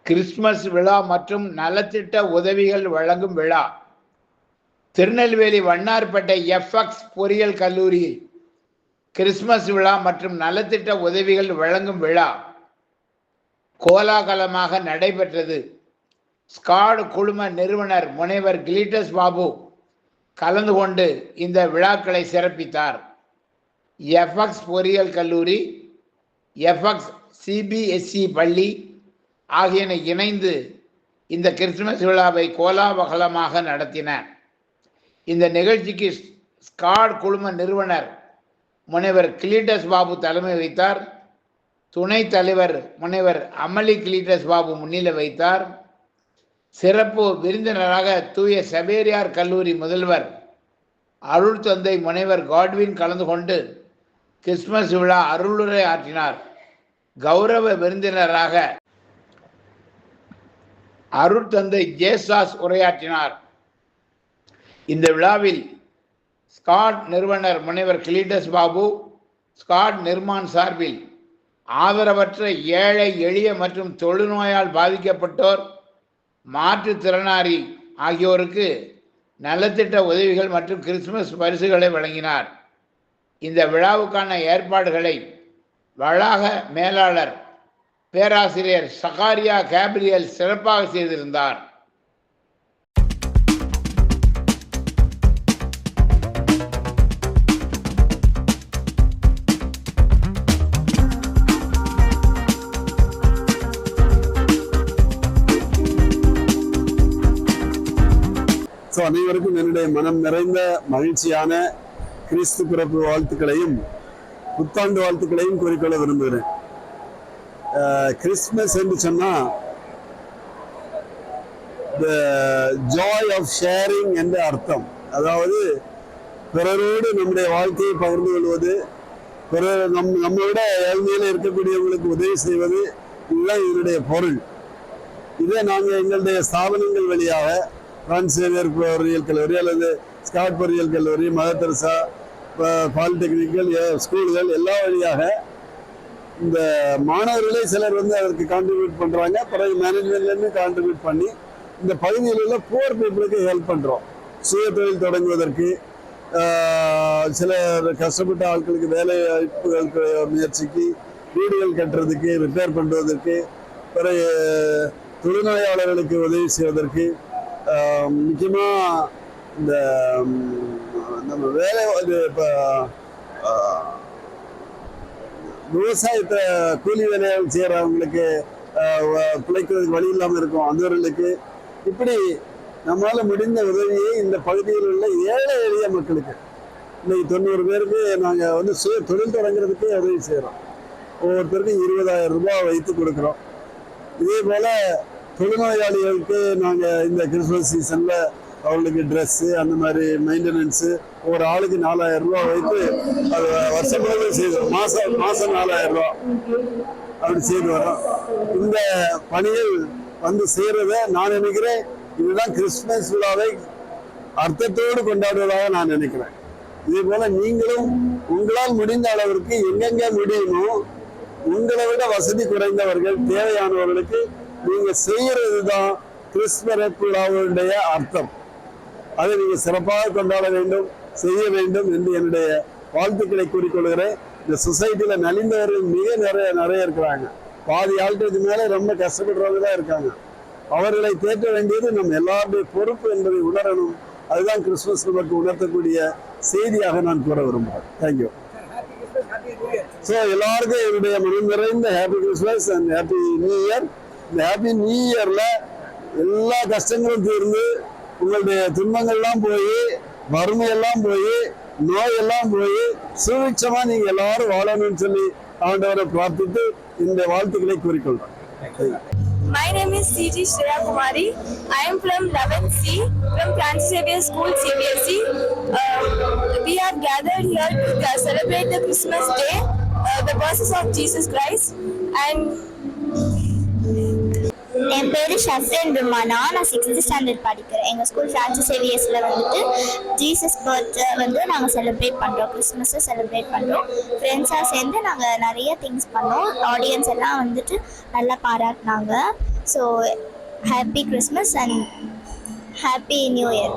Christmas விழா மற்றும் நலத்திட்ட உதவிகள் வழங்கும் விழா. திருநெல்வேலி வண்ணார்பேட்டை எஃப்எக்ஸ் பொறியியல் கல்லூரியில் கிறிஸ்துமஸ் விழா மற்றும் நலத்திட்ட உதவிகள் வழங்கும் விழா கோலாகலமாக நடைபெற்றது. ஸ்காட் குழும நிறுவனர் முனைவர் கிளீட்டஸ் பாபு கலந்து கொண்டு இந்த விழாக்களை சிறப்பித்தார். எஃப்எக்ஸ் பொறியியல் கல்லூரி, எஃப்எக்ஸ் சிபிஎஸ்இ பள்ளி ஆகியன இணைந்து இந்த கிறிஸ்துமஸ் விழாவை கோலாகலமாக நடத்தின. இந்த நிகழ்ச்சிக்கு ஸ்காட் குழும நிறுவனர் முனைவர் கிளீட்டஸ் பாபு தலைமை வைத்தார். துணைத் தலைவர் முனைவர் அமளி கிளீட்டஸ் பாபு முன்னிலை வைத்தார். சிறப்பு விருந்தினராக தூய சவேரியார் கல்லூரி முதல்வர் அருள் தந்தை முனைவர் காட்வின் கலந்து கொண்டு கிறிஸ்துமஸ் விழா அருளுரை ஆற்றினார். கௌரவ விருந்தினராக அருள் தந்தை ஜேசாஸ் உரையாற்றினார். இந்த விழாவில் ஸ்காட் நிறுவனர் முனைவர் கிளீட்டஸ் பாபு, ஸ்காட் நிர்மான் சார்பில் ஆதரவற்ற ஏழை எளிய மற்றும் தொழுநோயால் பாதிக்கப்பட்டோர், மாற்றுத்திறனாளி ஆகியோருக்கு நலத்திட்ட உதவிகள் மற்றும் கிறிஸ்துமஸ் பரிசுகளை வழங்கினார். இந்த விழாவுக்கான ஏற்பாடுகளை வளாக மேலாளர் பேராசிரியர் சகாரியா கேப்ரியல் சிறப்பாக செய்திருந்தார். அனைவருக்கும் என்னுடைய மனம் நிறைந்த மகிழ்ச்சியான கிறிஸ்து பிறப்பு வாழ்த்துக்களையும் புத்தாண்டு வாழ்த்துக்களையும் கூறிக்கொள்ள விரும்புகிறேன். கிறிஸ்துமஸ் என்று சொன்னா the joy of sharing என்ற அர்த்தம். அதாவது பிறரோடு நம்முடைய வாழ்க்கையை பகிர்ந்து கொள்வது, நம்மளோட ஏழ்மையில இருக்கக்கூடியவங்களுக்கு உதவி செய்வது, இதுதான் இதனுடைய பொருள். இதை நாங்கள் எங்களுடைய ஸ்தாபனங்கள் வழியாக பிரான்சேவியர் பொறியியல் கல்லூரி அல்லது ஸ்காட் பொறியியல் கல்லூரி, மதர் தெரசா பாலிடெக்னிக்கல் ஸ்கூல்கள் எல்லா வழியாக இந்த மாணவர்களே சிலர் அதற்கு கான்ட்ரிபியூட் பண்ணுறாங்க. பிறகு மேனேஜ்மெண்ட்லேருந்து கான்ட்ரிபியூட் பண்ணி இந்த பகுதியில் உள்ள புவர் பீப்புளுக்கு ஹெல்ப் பண்ணுறோம். சுய தொழில் தொடங்குவதற்கு, சில கஷ்டப்பட்ட ஆட்களுக்கு வேலை வாய்ப்புகளுக்கு முயற்சிக்கு, வீடுகள் கட்டுறதுக்கு, ரிப்பேர் பண்ணுவதற்கு, பிறகு தொழுநோயாளர்களுக்கு உதவி செய்வதற்கு, முக்கியமாக இந்த நம்ம வேலை இப்போ விவசாயத்தை கூலி வேலைகள் செய்கிறவங்களுக்கு பிழைக்கிறதுக்கு வழி இல்லாமல் இருக்கும் அந்தவர்களுக்கு, இப்படி நம்மளால் முடிந்த உதவியை இந்த பகுதியில் உள்ள ஏழை எளிய மக்களுக்கு இன்னைக்கு 90 பேருக்கு நாங்கள் சுய தொழில் தொடங்குறதுக்கு உதவி செய்கிறோம். ஒவ்வொருத்தருக்கும் 20,000 ரூபாய் வைத்து கொடுக்குறோம். இதே போல் தொழுநோயாளிகளுக்கு நாங்கள் இந்த கிறிஸ்துமஸ் சீசனில் அவங்களுக்கு ட்ரெஸ்ஸு, அந்த மாதிரி மெயின்டெனன்ஸு, ஒரு ஆளுக்கு 4,000 ரூபா வைத்து அது வருஷம் முழுவதும் செய்தோம். மாதம் 4,000 ரூபா அப்படி செய்து வரோம். இந்த பணிகள் செய்கிறத நான் நினைக்கிறேன், இதுதான் கிறிஸ்துமஸ் விழாவை அர்த்தத்தோடு கொண்டாடுவதாக நான் நினைக்கிறேன். இதே போல் நீங்களும் உங்களால் முடிந்த அளவிற்கு எங்கெங்கே முடியுமோ, உங்களை விட வசதி குறைந்தவர்கள், தேவையானவர்களுக்கு நீங்க செய்யறது தான் கிறிஸ்துமஸ் விழாவுடைய அர்த்தம். அதை நீங்க சிறப்பாக கொண்டாட வேண்டும், செய்ய வேண்டும் என்று என்னுடைய வாழ்த்துக்களை கூறிக்கொள்கிறேன். இந்த சொசைட்டியில நலிந்தவர்கள் மிக நிறைய இருக்கிறாங்க. பாதி ஆட்களுக்கு மேல ரொம்ப கஷ்டப்படுறவங்க தான் இருக்காங்க. அவர்களை தேற்ற வேண்டியது நம்ம எல்லாருடைய பொறுப்பு என்பதை உணரணும். அதுதான் கிறிஸ்துமஸ் நமக்கு உணர்த்தக்கூடிய செய்தியாக நான் கூற விரும்புகிறேன். தேங்க்யூ. ஸோ எல்லாருக்கும் என்னுடைய மனம் நிறைந்த happy Christmas and happy new year. இந்த ஹாப்பி நியூ இயர்ல எல்லா கஷ்டங்களும் தீர்ந்து, உங்களுடைய துன்பங்கள்லாம் போய், வறுமையெல்லாம் போய், நோயெல்லாம் போய், சுபிட்சமா நீங்க எல்லாரும் வாழணும்னு சொல்லி ஆண்டவரை பிரார்த்தித்து இந்த வாழ்த்துக்களை கூறிக்கொள்றேன். My name is C.G. Shreya Kumari. I am from 11C from Francis Xavier School, CBSE. We are gathered here to celebrate the Christmas Day, the birth of Jesus Christ. And என் பேர் ஷஃப்ரின் ருமானா. நான் 6th ஸ்டாண்டர்ட் படிக்கிறேன். எங்கள் school Francis சேவியர்ஸில் Jesus birthday நாங்கள் celebrate பண்ணுறோம். கிறிஸ்மஸை celebrate பண்ணுறோம். ஃப்ரெண்ட்ஸாக சேர்ந்து நாங்கள் நிறைய திங்ஸ் பண்ணோம். ஆடியன்ஸ் எல்லாம் நல்லா பாராட்டினாங்க. So happy Christmas and happy new year.